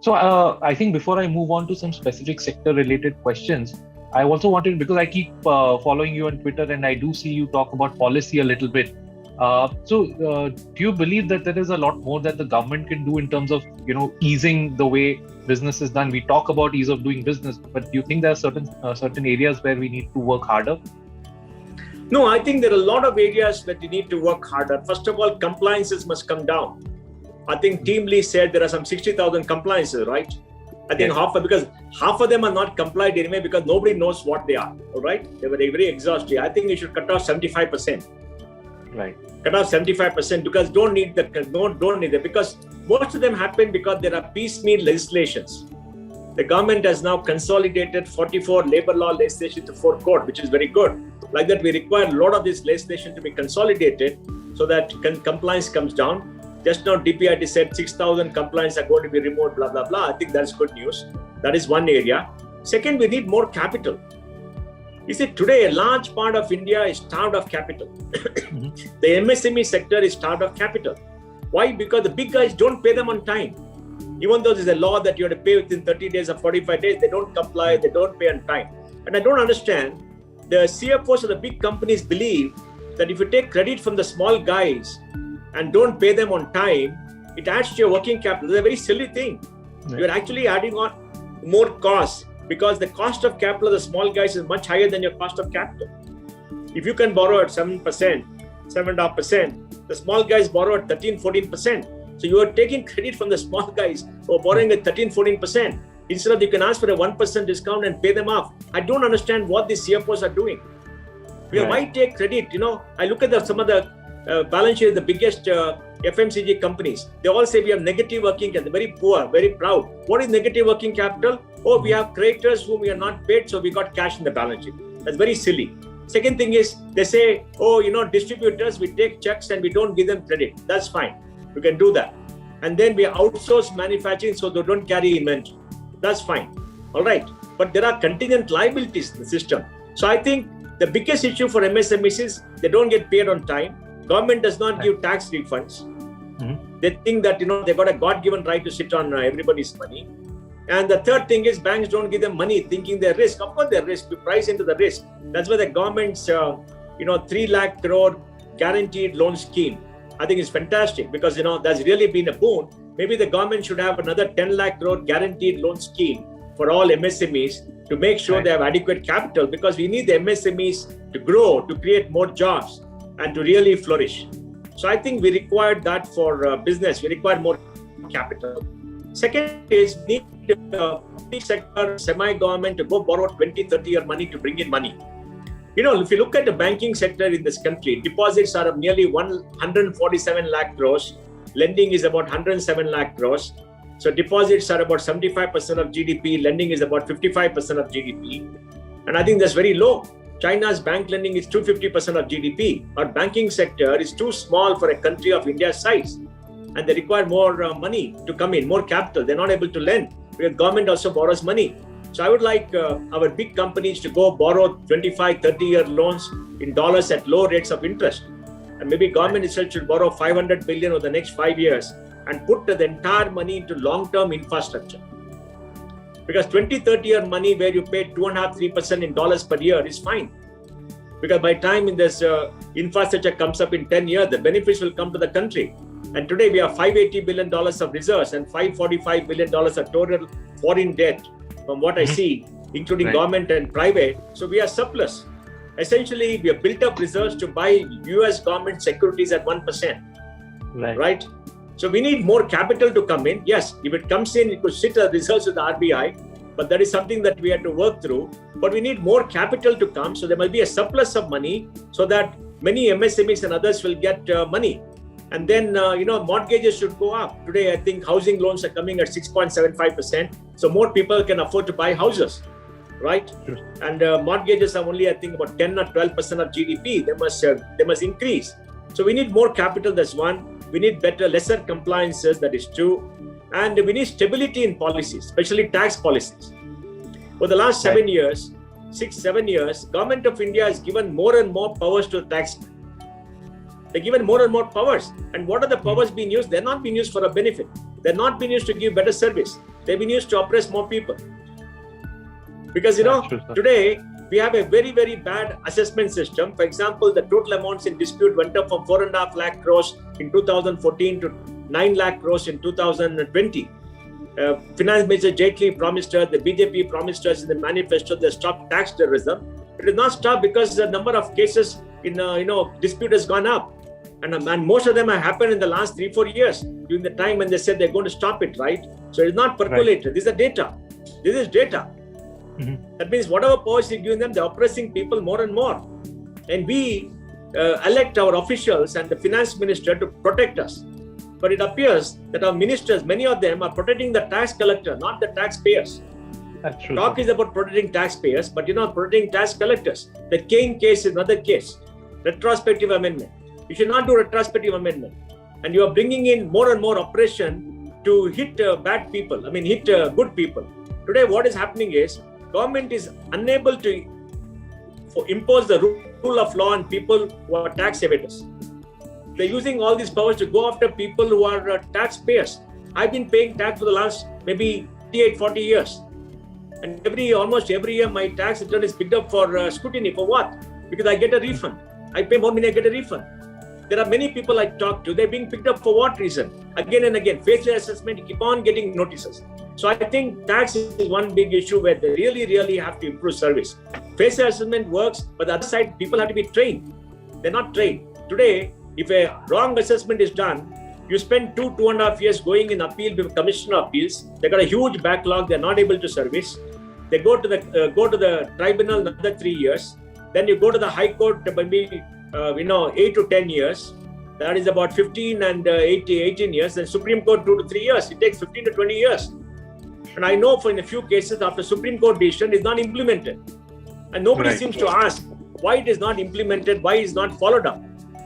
So I think before I move on to some specific sector related questions, I also wanted, because I keep following you on Twitter and I do see you talk about policy a little bit. Do you believe that there is a lot more that the government can do in terms of, easing the way business is done? We talk about ease of doing business, but do you think there are certain areas where we need to work harder? No, I think there are a lot of areas that you need to work harder. First of all, compliances must come down. I think Team Lee said there are some 60,000 compliances, right? I think because half of them are not complied anyway because nobody knows what they are, all right? They were very exhaustive. I think we should cut off 75%. Right. Cut off 75% because don't need that, because most of them happen because there are piecemeal legislations. The government has now consolidated 44 labor law legislation to 4 code, which is very good. Like that, we require a lot of this legislation to be consolidated so that compliance comes down. Just now, DPIT said 6,000 compliance are going to be removed, blah, blah, blah. I think that's good news. That is one area. Second, we need more capital. You see, today, a large part of India is starved of capital. The MSME sector is starved of capital. Why? Because the big guys don't pay them on time. Even though there's a law that you have to pay within 30 days or 45 days, they don't comply, they don't pay on time. And I don't understand, the CFOs of the big companies believe that if you take credit from the small guys and don't pay them on time, it adds to your working capital. It's a very silly thing. Right. You're actually adding on more costs because the cost of capital of the small guys is much higher than your cost of capital. If you can borrow at 7%, 7.5%, the small guys borrow at 13, 14%. So you are taking credit from the small guys who are borrowing at 13, 14%. Instead of you can ask for a 1% discount and pay them off. I don't understand what the CFOs are doing. Why take credit? I look at some of the balance sheet of the biggest FMCG companies. They all say we have negative working capital. They're very poor, very proud. What is negative working capital? Oh, we have creditors whom we are not paid, so we got cash in the balance sheet. That's very silly. Second thing is, they say, distributors, we take checks and we don't give them credit. That's fine. We can do that. And then we outsource manufacturing so they don't carry inventory. That's fine. All right. But there are contingent liabilities in the system. So I think the biggest issue for MSMEs is they don't get paid on time. Government does not give tax refunds. They think that, they got a God-given right to sit on everybody's money. And the third thing is banks don't give them money thinking they're risk. Of course, they're risk. We price into the risk. That's why the government's, 3 lakh crore guaranteed loan scheme, I think is fantastic because, that's really been a boon. Maybe the government should have another 10 lakh crore guaranteed loan scheme for all MSMEs to make sure they have adequate capital because we need the MSMEs to grow, to create more jobs and to really flourish. So I think we require that for business. We require more capital. Second is need the sector, semi-government to go borrow 20, 30-year money to bring in money. If you look at the banking sector in this country, deposits are of nearly 147 lakh crores. Lending is about 107 lakh crores. So deposits are about 75% of GDP. Lending is about 55% of GDP. And I think that's very low. China's bank lending is 250% of GDP. Our banking sector is too small for a country of India's size. And they require more money to come in, more capital. They're not able to lend because government also borrows money. So I would like our big companies to go borrow 25, 30-year loans in dollars at low rates of interest. And maybe government itself should borrow 500 billion over the next 5 years and put the entire money into long-term infrastructure. Because 20, 30-year money where you pay 2.5%, 3% in dollars per year is fine. Because by the time this infrastructure comes up in 10 years, the benefits will come to the country. And today we have $580 billion of reserves and $545 billion of total foreign debt from what I see, including government and private. So we are surplus. Essentially, we have built up reserves to buy US government securities at 1%. Right? So we need more capital to come in. Yes, if it comes in, it could sit as reserves with the RBI, but that is something that we have to work through. But we need more capital to come. So there must be a surplus of money so that many MSMEs and others will get money. And then, mortgages should go up. Today, I think housing loans are coming at 6.75%. So more people can afford to buy houses, right? Sure. And mortgages are only, I think, about 10 or 12% of GDP. They must increase. So we need more capital. That's one. We need lesser compliances. That is two. And we need stability in policies, especially tax policies. For the last 7 years, 6-7 years, Government of India has given more and more powers to the taxman. They're given more and more powers. And what are the powers being used? They're not being used for a benefit. They're not being used to give better service. They've been used to oppress more people. Because, today we have a very, very bad assessment system. For example, the total amounts in dispute went up from 4.5 lakh crores in 2014 to 9 lakh crores in 2020. Finance Minister Jaitley promised us, the BJP promised us in the manifesto, they stop tax terrorism. It did not stop because the number of cases in dispute has gone up. And most of them have happened in the last 3-4 years during the time when they said they're going to stop it, right? So it's not percolated. Right. These are data. This is data. Mm-hmm. That means whatever powers you're giving them, they're oppressing people more and more. And we elect our officials and the finance minister to protect us. But it appears that our ministers, many of them are protecting the tax collector, not the taxpayers. That's true. Talk is about protecting taxpayers, but you're not protecting tax collectors. The Kane case is another case. Retrospective amendment. You should not do retrospective amendment. And you are bringing in more and more oppression to hit bad people. Hit good people. Today, what is happening is government is unable to impose the rule of law on people who are tax evaders. They're using all these powers to go after people who are taxpayers. I've been paying tax for the last maybe 38-40 years. And almost every year, my tax return is picked up for scrutiny. For what? Because I get a refund. I pay more money, I get a refund. There are many people I talk to, they're being picked up for what reason? Again and again, facial assessment, you keep on getting notices. So I think tax is one big issue where they really, really have to improve service. Facial assessment works, but the other side, people have to be trained. They're not trained. Today, if a wrong assessment is done, you spend 2.5 years going in appeal with Commissioner of Appeals. They got a huge backlog, they're not able to service. They go to the tribunal another 3 years. Then you go to the High Court, maybe 8 to 10 years. That is about 15 and 18 years. Then Supreme Court 2 to 3 years. It takes 15 to 20 years. And I know in a few cases after Supreme Court decision is not implemented. And nobody seems to ask why it is not implemented, why it is not followed up.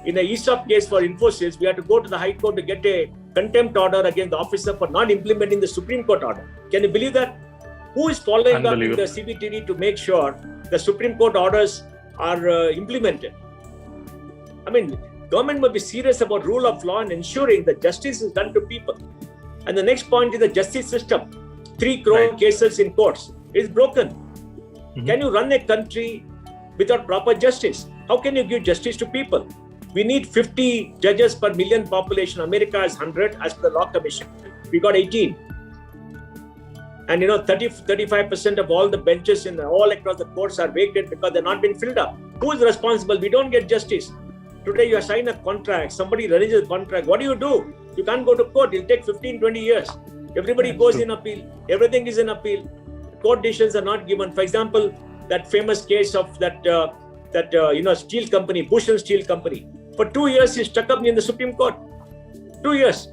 In the ESOP case for Infosys, we had to go to the High Court to get a contempt order against the officer for not implementing the Supreme Court order. Can you believe that? Who is following up with the CBTD to make sure the Supreme Court orders are implemented? Government must be serious about rule of law and ensuring that justice is done to people. And the next point is the justice system. 3 crore cases in courts is broken. Mm-hmm. Can you run a country without proper justice? How can you give justice to people? We need 50 judges per million population. America is 100 as per the Law Commission. We got 18. And 35% of all the benches all across the courts are vacant because they're not been filled up. Who is responsible? We don't get justice. Today you sign a contract, somebody releases a contract. What do? You can't go to court. It'll take 15-20 years. Everybody goes in appeal. Everything is in appeal. Court decisions are not given. For example, that famous case of that steel company, Bush and Steel Company. For 2 years, he stuck up in the Supreme Court. 2 years.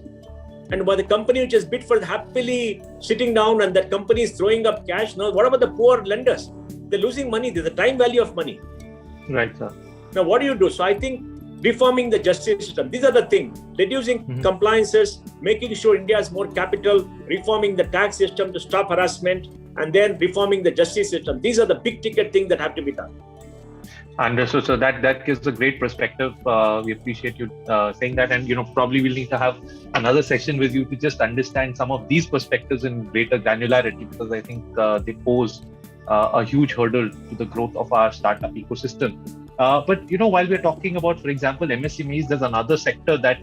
And by the company which has bid for happily sitting down and that company is throwing up cash. Now, what about the poor lenders? They're losing money. There's a time value of money. Right, sir. Now, what do you do? So I think reforming the justice system. These are the things. Reducing compliances, making sure India has more capital, reforming the tax system to stop harassment, and then reforming the justice system. These are the big ticket things that have to be done. Understood. So that gives a great perspective. We appreciate you saying that, and probably we'll need to have another session with you to just understand some of these perspectives in greater granularity, because I think they pose a huge hurdle to the growth of our startup ecosystem. But while we're talking about, for example, MSMEs, there's another sector that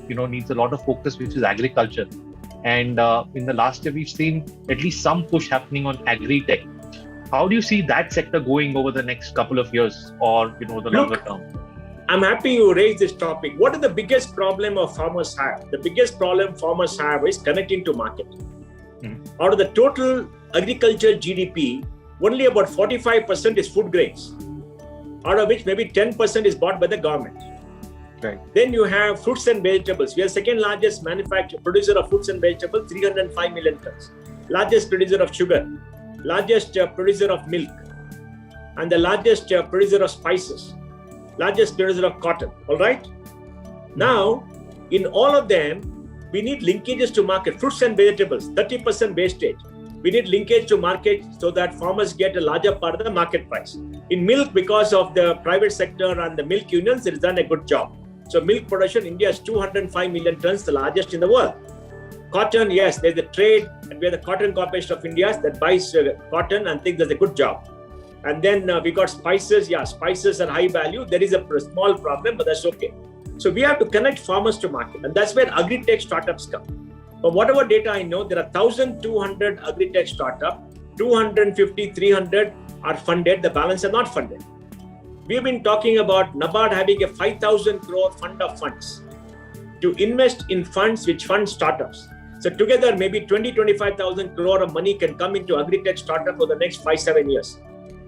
needs a lot of focus, which is agriculture. And in the last year, we've seen at least some push happening on agri-tech. How do you see that sector going over the next couple of years or the longer term? I'm happy you raised this topic. What is the biggest problem of farmers have? The biggest problem farmers have is connecting to market. Out of the total agriculture GDP, only about 45% is food grains, out of which maybe 10% is bought by the government. Right. Then you have fruits and vegetables. We are the second largest producer of fruits and vegetables, 305 million tons. Largest producer of sugar, largest producer of milk, and the largest producer of spices, largest producer of cotton. All right. Now, in all of them, we need linkages to market. Fruits and vegetables, 30% wastage. We need linkage to market so that farmers get a larger part of the market price. In milk, because of the private sector and the milk unions, it has done a good job. So milk production, India is 205 million tons, the largest in the world. Cotton, yes, there's the trade, and we are the Cotton Corporation of India that buys cotton and thinks does a good job. And then we got spices. Yeah, spices are high value. There is a small problem, but that's okay. So we have to connect farmers to market, and that's where agri-tech startups come. But whatever data I know, there are 1,200 agri-tech startups, 250, 300 are funded, the balance are not funded. We've been talking about NABARD having a 5,000 crore fund of funds to invest in funds which fund startups. So together, maybe 20, 25,000 crore of money can come into agri-tech startup for the next 5-7 years.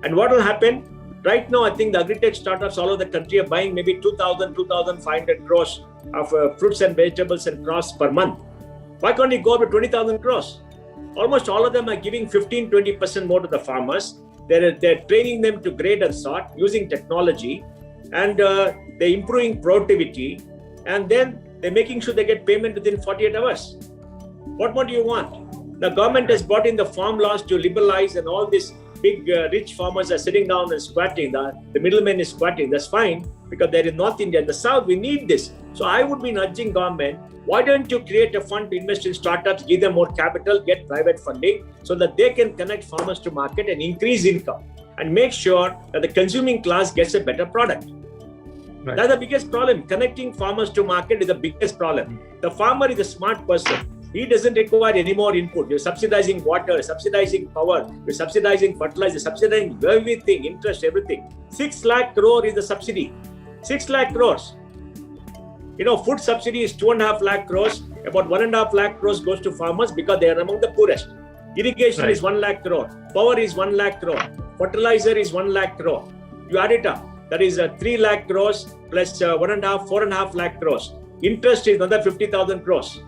And what will happen? Right now, I think the agri-tech startups all over the country are buying maybe 2,000, 2,500 crores of fruits and vegetables and crops per month. Why can't you go up to 20,000 crores? Almost all of them are giving 15, 20% more to the farmers. They're training them to grade and sort using technology, and they're improving productivity, and then they're making sure they get payment within 48 hours. What more do you want? The government has brought in the farm laws to liberalize, and all these big rich farmers are sitting down and squatting. The middleman is squatting. That's fine, because they're in North India. In the South, we need this. So I would be nudging government, why don't you create a fund to invest in startups, give them more capital, get private funding, so that they can connect farmers to market and increase income and make sure that the consuming class gets a better product. Right. That's the biggest problem. Connecting farmers to market is the biggest problem. The farmer is a smart person. He doesn't require any more input. You're subsidizing water, subsidizing power, you're subsidizing fertilizer, subsidizing everything, interest, everything. 6 lakh crore is the subsidy. 6 lakh crores. Food subsidy is 2.5 lakh crores. About 1.5 lakh crores goes to farmers because they are among the poorest. Irrigation is 1 lakh crore. Power is 1 lakh crore. Fertilizer is 1 lakh crore. You add it up. That is 3 lakh crores plus 4.5 lakh crores. Interest is another 50,000 crores.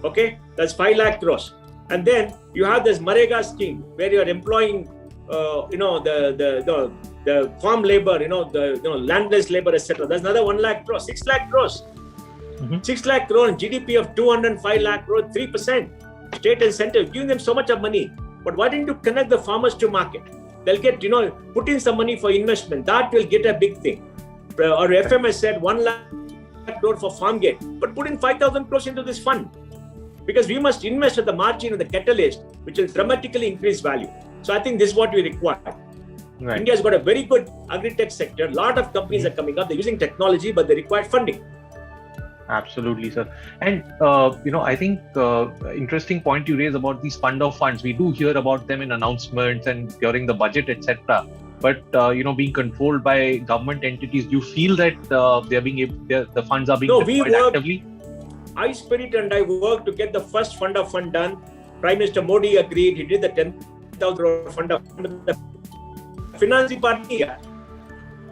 Okay, that's 5 lakh crores. And then you have this Marega scheme where you are employing, the farm labor, landless labor, etc. That's another 1 lakh crores, 6 lakh crores. 6 lakh crore and GDP of 205 lakh crore, 3%. State and center giving them so much of money. But why didn't you connect the farmers to market? They'll get, put in some money for investment. That will get a big thing. Or FMS said 1 lakh crore for farm gate, but put in 5,000 crores into this fund. Because we must invest at the margin of the catalyst, which will dramatically increase value. So I think this is what we require. Right. India's got a very good agri-tech sector. A lot of companies are coming up. They're using technology, but they require funding. Absolutely, sir. And, I think interesting point you raise about these fund of funds. We do hear about them in announcements and during the budget, etc. But, being controlled by government entities, do you feel that the funds are being deployed actively? I Spirit and I worked to get the first fund of fund done. Prime Minister Modi agreed. He did the 10,000 crore fund of fund. The finance department,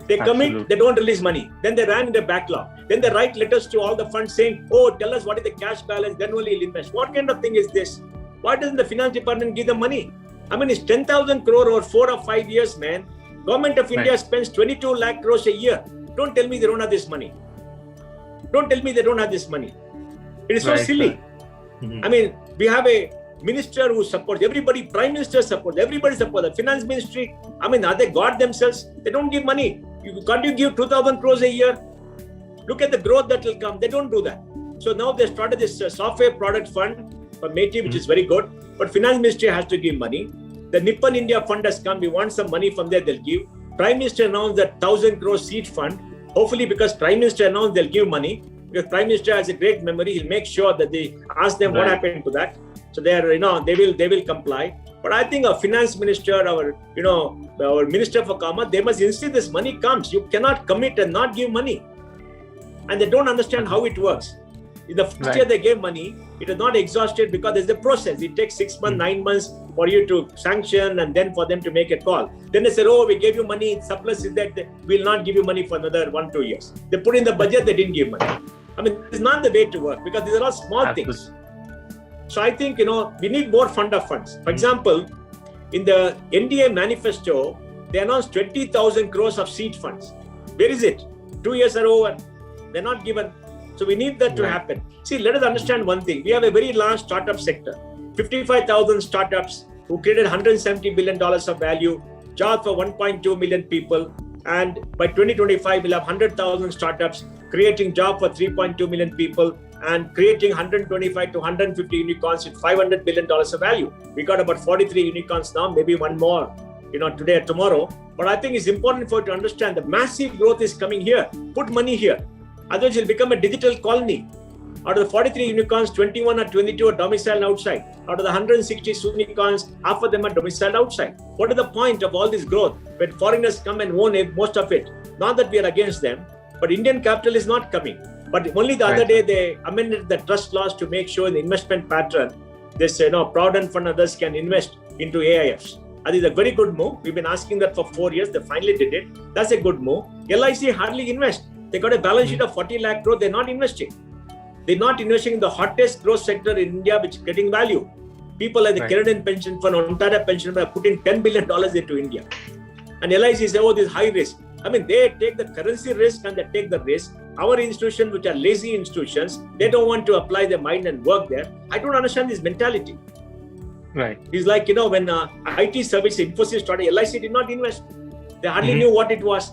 they commit, they don't release money. Then they ran in the backlog. Then they write letters to all the funds saying, tell us what is the cash balance, then only you'll invest. What kind of thing is this? Why doesn't the finance department give them money? I mean, it's 10,000 crore over 4 or 5 years, man. Government of India spends 22 lakh crores a year. Don't tell me they don't have this money. Don't tell me they don't have this money. It is so silly. I mean, we have a minister who supports everybody, prime minister supports, everybody supports, the finance ministry. I mean, are they God themselves? They don't give money. Can't you give 2,000 crores a year? Look at the growth that will come. They don't do that. So now they started this software product fund for Meti, which is very good. But finance ministry has to give money. The Nippon India fund has come. We want some money from there, they'll give. Prime minister announced that 1,000 crore seed fund. Hopefully, because prime minister announced, they'll give money. Because prime minister has a great memory, he'll make sure that they ask them what happened to that. So they are, they will comply. But I think our finance minister, our minister for Commerce, they must insist this money comes. You cannot commit and not give money. And they don't understand how it works. In the first year they gave money, it is not exhausted because there's a process. It takes 6 months, 9 months for you to sanction and then for them to make a call. Then they said, we gave you money, surplus is that we'll not give you money for another 1-2 years. They put in the budget, they didn't give money. I mean, it's not the way to work because these are all small things. So I think, we need more fund of funds. For example, in the NDA manifesto, they announced 20,000 crores of seed funds. Where is it? 2 years are over. They're not given. So we need that to happen. See, let us understand one thing. We have a very large startup sector. 55,000 startups who created $170 billion of value, jobs for 1.2 million people. And by 2025, we'll have 100,000 startups creating jobs for 3.2 million people and creating 125 to 150 unicorns with $500 billion of value. We got about 43 unicorns now, maybe one more, today or tomorrow. But I think it's important for you to understand the massive growth is coming here. Put money here. Otherwise, you'll become a digital colony. Out of the 43 unicorns, 21 or 22 are domiciled outside. Out of the 160 unicorns, half of them are domiciled outside. What is the point of all this growth when foreigners come and own most of it? Not that we are against them, but Indian capital is not coming. But only the other day, they amended the trust laws to make sure the investment pattern, this Provident Fund others can invest into AIFs. That is a very good move. We've been asking that for 4 years. They finally did it. That's a good move. LIC hardly invest. They got a balance sheet of 40 lakh crore. They're not investing. They're not investing in the hottest growth sector in India, which is getting value. People like the Canadian Pension Fund, Ontario Pension Fund are putting $10 billion into India. And LIC say, oh, this is high risk. I mean, they take the currency risk and they take the risk. Our institutions, which are lazy institutions, they don't want to apply their mind and work there. I don't understand this mentality. Right. It's like, when IT service Infosys started, LIC did not invest. They hardly knew what it was.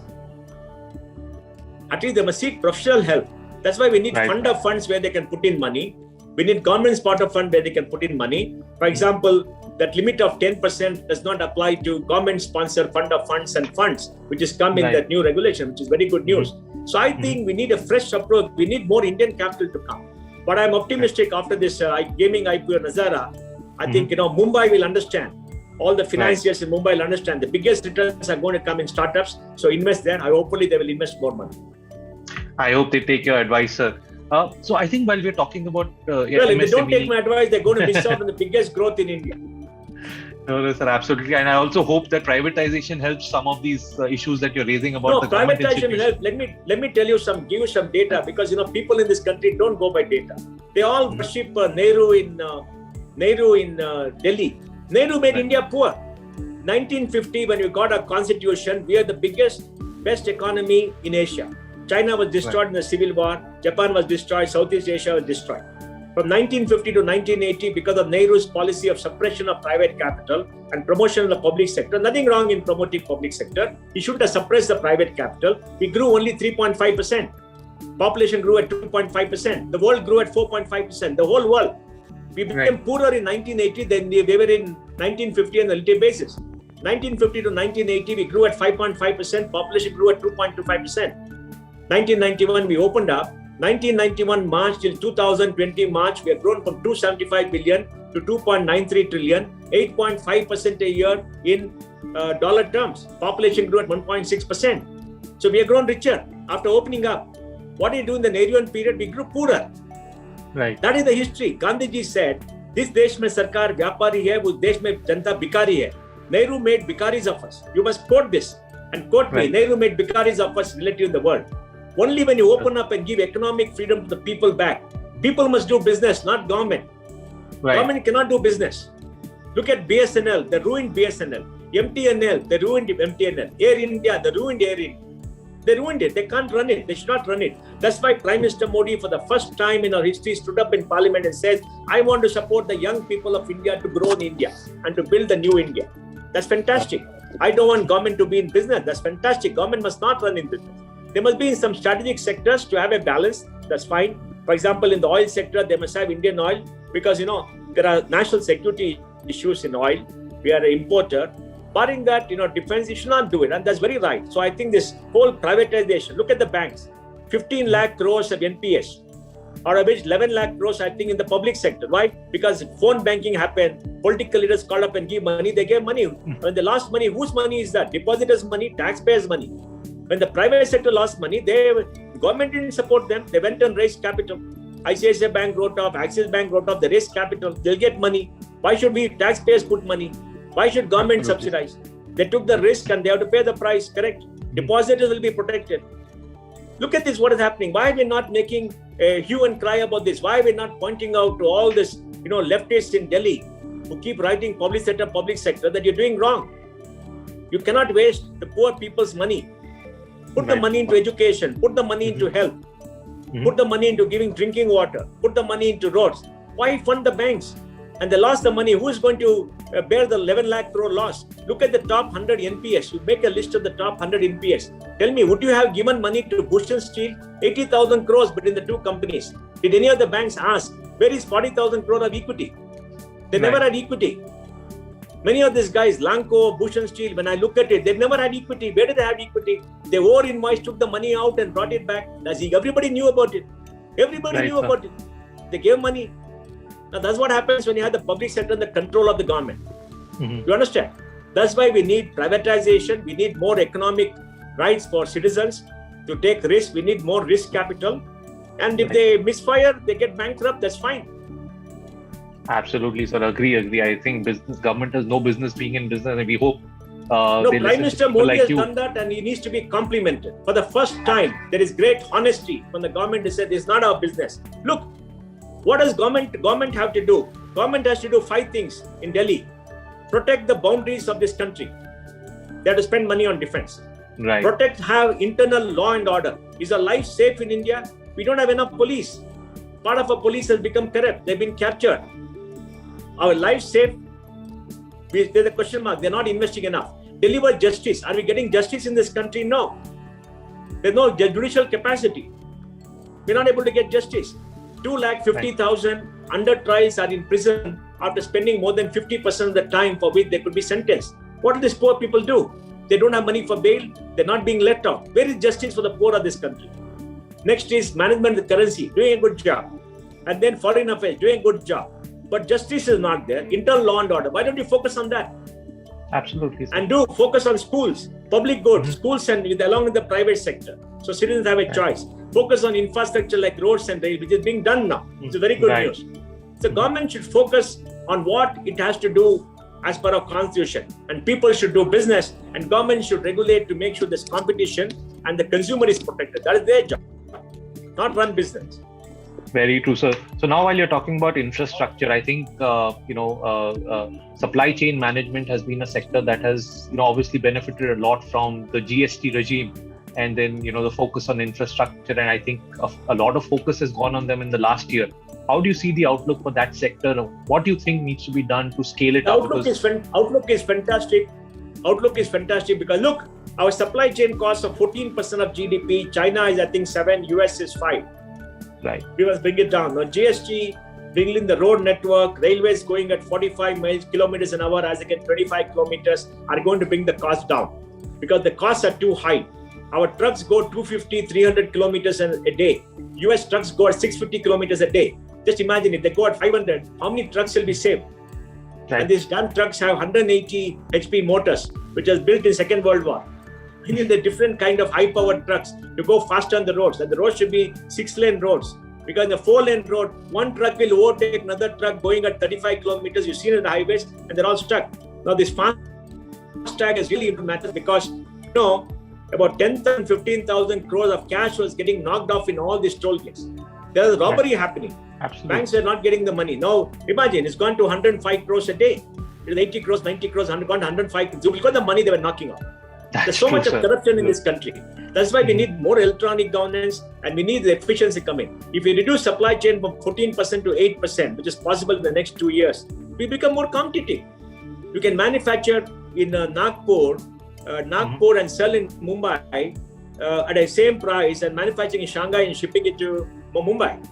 At least they must seek professional help. That's why we need fund of funds where they can put in money. We need government spot of fund where they can put in money. For example, that limit of 10% does not apply to government-sponsored fund of funds and funds, which has come in that new regulation, which is very good news. So I think we need a fresh approach. We need more Indian capital to come. But I'm optimistic after this gaming IPO Nazara. I think, Mumbai will understand. All the financiers in Mumbai will understand. The biggest returns are going to come in startups. So invest there. Hopefully they will invest more money. I hope they take your advice, sir. So I think while we're talking about well, if they don't take my advice, they're going to miss out on the biggest growth in India. No, sir, absolutely. And I also hope that privatization helps some of these issues that you're raising about the government privatization will help. Let me tell you give you some data, because people in this country don't go by data. They all worship Nehru in Delhi. Nehru made India poor. 1950, when we got our constitution, we are the best economy in Asia. China was destroyed in the Civil War. Japan was destroyed. Southeast Asia was destroyed. From 1950 to 1980, because of Nehru's policy of suppression of private capital and promotion of the public sector, nothing wrong in promoting public sector. He should have suppressed the private capital. We grew only 3.5%. Population grew at 2.5%. The world grew at 4.5%. The whole world. We became poorer in 1980 than we were in 1950 on a relative basis. 1950 to 1980, we grew at 5.5%. Population grew at 2.25%. 1991, we opened up. 1991 March till 2020 March, we have grown from 275 billion to 2.93 trillion, 8.5% a year in dollar terms. Population grew at 1.6%. So we have grown richer after opening up. What did we do in the Nehruvian period? We grew poorer. Right. That is the history. Gandhiji said, this desh mein sarkar vyapari hai, us desh mein janta bikari hai. Nehru made bikaris of us. You must quote this and quote me. Nehru made bikaris of us relative in the world. Only when you open up and give economic freedom to the people back. People must do business, not government. Government cannot do business. Look at BSNL, they ruined BSNL. MTNL, they ruined MTNL. Air India, they ruined Air India. They ruined it. They can't run it. They should not run it. That's why Prime Minister Modi, for the first time in our history, stood up in Parliament and says, I want to support the young people of India to grow in India and to build the new India. That's fantastic. I don't want government to be in business. That's fantastic. Government must not run in business. There must be in some strategic sectors to have a balance. That's fine. For example, in the oil sector, they must have Indian oil because, there are national security issues in oil. We are an importer. Barring that, defense, you should not do it. And that's very right. So I think this whole privatization, look at the banks, 15 lakh crores of NPS, out of which 11 lakh crores, I think, in the public sector. Why? Because phone banking happened. Political leaders called up and give money. They gave money. When they lost money, whose money is that? Depositors' money, taxpayers' money. When the private sector lost money, government didn't support them. They went and raised capital. ICICI Bank wrote off, Axis Bank wrote off, they raised capital. They'll get money. Why should we taxpayers put money? Why should government subsidize? They took the risk and they have to pay the price, correct? Depositors will be protected. Look at this, what is happening. Why are we not making a hue and cry about this? Why are we not pointing out to all this, leftists in Delhi who keep writing public sector that you're doing wrong? You cannot waste the poor people's money. Put the money into education, put the money into health, put the money into giving drinking water, put the money into roads. Why fund the banks? And they lost the money. Who is going to bear the 11 lakh crore loss? Look at the top 100 NPS. You make a list of the top 100 NPS. Tell me, would you have given money to Bhushan Steel? 80,000 crores between the two companies. Did any of the banks ask, where is 40,000 crore of equity? They never had equity. Many of these guys, Lanco, Bush and Steel, when I look at it, they've never had equity. Where did they have equity? They over-invoiced, took the money out and brought it back. Everybody knew about it. Everybody knew about it. They gave money. Now that's what happens when you have the public sector in the control of the government. You understand? That's why we need privatization. We need more economic rights for citizens to take risk. We need more risk capital. And if they misfire, they get bankrupt, that's fine. Absolutely, sir. Agree. I think government has no business being in business, and we hope. Prime Minister Modi has done that, and he needs to be complimented. For the first time, there is great honesty when the government has said, "This is not our business." Look, what does government have to do? Government has to do 5 things in Delhi: protect the boundaries of this country. They have to spend money on defense. Right. Have internal law and order. Is our life safe in India? We don't have enough police. Part of our police has become corrupt. They've been captured. Our life safe? There's a question mark. They're not investing enough. Deliver justice. Are we getting justice in this country? No. There's no judicial capacity. We're not able to get justice. 250,000 under trials are in prison after spending more than 50% of the time for which they could be sentenced. What do these poor people do? They don't have money for bail. They're not being let out. Where is justice for the poor of this country? Next is management of the currency, doing a good job. And then foreign affairs, doing a good job. But justice is not there. Internal law and order. Why don't you focus on that? Absolutely. Sir. And focus on schools, public goods, schools and along with the private sector. So citizens have a choice. Focus on infrastructure like roads and rail, which is being done now. It's very good news. So government should focus on what it has to do as per our constitution. And people should do business, and government should regulate to make sure there's competition and the consumer is protected. That is their job, not run business. Very true, sir. So now while you're talking about infrastructure, I think, supply chain management has been a sector that has, obviously benefited a lot from the GST regime, and then, the focus on infrastructure. And I think a lot of focus has gone on them in the last year. How do you see the outlook for that sector? What do you think needs to be done to scale it up? Outlook is fantastic. Outlook is fantastic because look, our supply chain costs of 14% of GDP. China is, I think, 7%. US is 5%. Right. We must bring it down. Now, GST, bringing in the road network, railways going at 45 kilometers an hour as against 25 kilometers are going to bring the cost down because the costs are too high. Our trucks go 250, 300 kilometers a day. US trucks go at 650 kilometers a day. Just imagine if they go at 500, how many trucks will be saved? Right. And these damn trucks have 180 HP motors, which was built in Second World War. We need the different kind of high-powered trucks to go faster on the roads. And the roads should be 6-lane roads. Because in the 4-lane road, one truck will overtake another truck going at 35 kilometers. You've seen it on the highways, and they're all stuck. Now, this fast tag is really matters because, about 10,000, 15,000 crores of cash was getting knocked off in all these toll gates. There's robbery happening. Absolutely. Banks are not getting the money. Now, imagine, it's gone to 105 crores a day. It was 80 crores, 90 crores, gone to 105 crores. So because the money they were knocking off. There's so much of corruption in this country. That's why we need more electronic governance and we need the efficiency coming. If we reduce supply chain from 14% to 8%, which is possible in the next 2 years, we become more competitive. You can manufacture in Nagpur and sell in Mumbai at the same price and manufacturing in Shanghai and shipping it to Mumbai.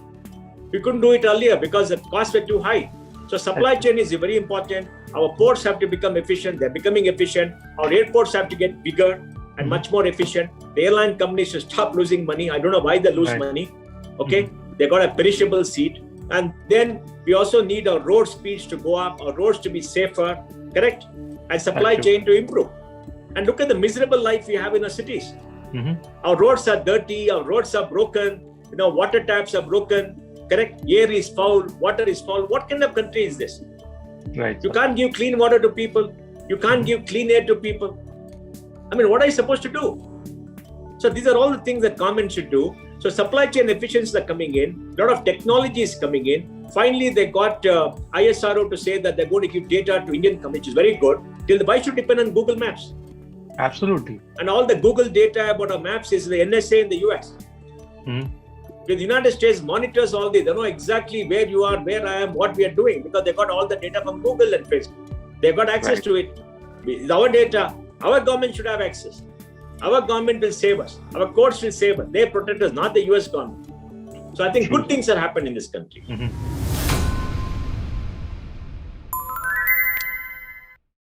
We couldn't do it earlier because the costs were too high. So supply chain is very important. Our ports have to become efficient. They're becoming efficient. Our airports have to get bigger and much more efficient. The airline companies should stop losing money. I don't know why they lose money. Okay, they got a perishable seat. And then we also need our road speeds to go up, our roads to be safer, correct? And supply chain to improve. And look at the miserable life we have in our cities. Our roads are dirty, our roads are broken, water taps are broken, correct? Air is foul, water is foul. What kind of country is this? Right. You can't give clean water to people. You can't give clean air to people. I mean, what are you supposed to do? So these are all the things that government should do. So supply chain efficiencies are coming in. A lot of technology is coming in. Finally, they got ISRO to say that they're going to give data to Indian companies, which is very good. Why should depend on Google Maps? Absolutely. And all the Google data about our maps is the NSA in the US. The United States monitors all this. They know exactly where you are, where I am, what we are doing, because they got all the data from Google and Facebook. They've got access to it. It's our data. Our government should have access. Our government will save us. Our courts will save us. They protect us, not the US government. So I think True. good things have happened in this country. Mhm.